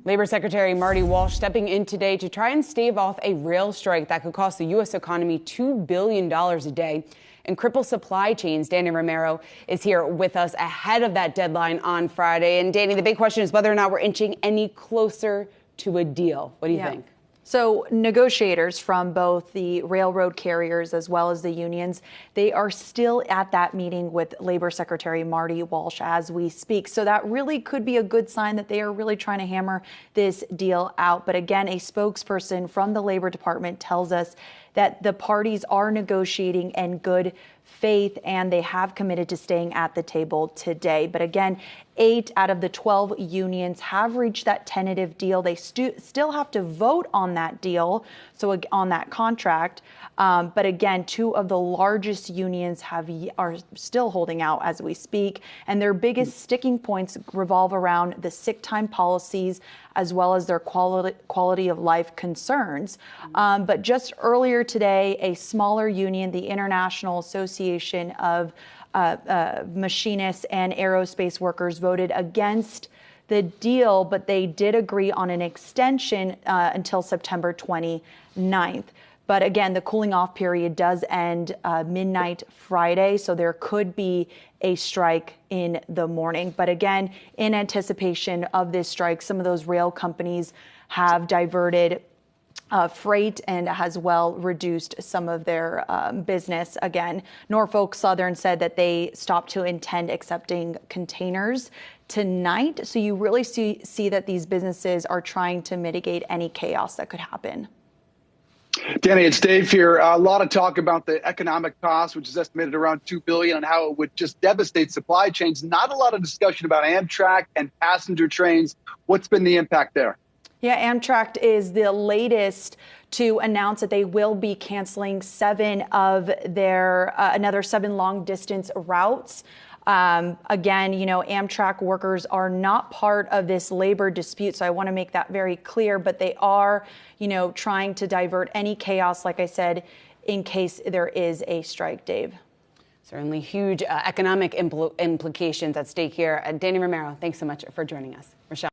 Labor Secretary Marty Walsh stepping in today to try and stave off a rail strike that could cost the U.S. economy $2 billion a day and cripple supply chains. Dani Romero is here with us ahead of that deadline on Friday. And Dani, the big question is whether or not we're inching any closer to a deal. What do you think? So negotiators from both the railroad carriers as well as the unions, they are still at that meeting with Labor Secretary Marty Walsh as we speak. So that really could be a good sign that they are really trying to hammer this deal out. But again, a spokesperson from the Labor Department tells us that the parties are negotiating in good faith and they have committed to staying at the table today. But again, 8 out of the 12 unions have reached that tentative deal. They still have to vote on that deal, so on that contract. But again, 2 of the largest unions are still holding out as we speak. And their biggest sticking points revolve around the sick time policies as well as their quality of life concerns. But just earlier today, a smaller union, the International Association of Machinists and Aerospace Workers, voted against the deal, but they did agree on an extension until September 29th. But again, the cooling off period does end midnight Friday, so there could be a strike in the morning. But again, in anticipation of this strike, some of those rail companies have diverted freight and as well reduced some of their business. Again, Norfolk Southern said that they stopped to intend accepting containers tonight. So you really see that these businesses are trying to mitigate any chaos that could happen. Dani, it's Dave here. A lot of talk about the economic cost, which is estimated around $2 billion, and how it would just devastate supply chains. Not a lot of discussion about Amtrak and passenger trains. What's been the impact there? Yeah, Amtrak is the latest to announce that they will be canceling 7 of their another 7 long distance routes. Again, Amtrak workers are not part of this labor dispute, so I want to make that very clear, but they are, trying to divert any chaos, like I said, in case there is a strike, Dave. Certainly huge economic implications at stake here. Dani Romero, thanks so much for joining us. Michelle.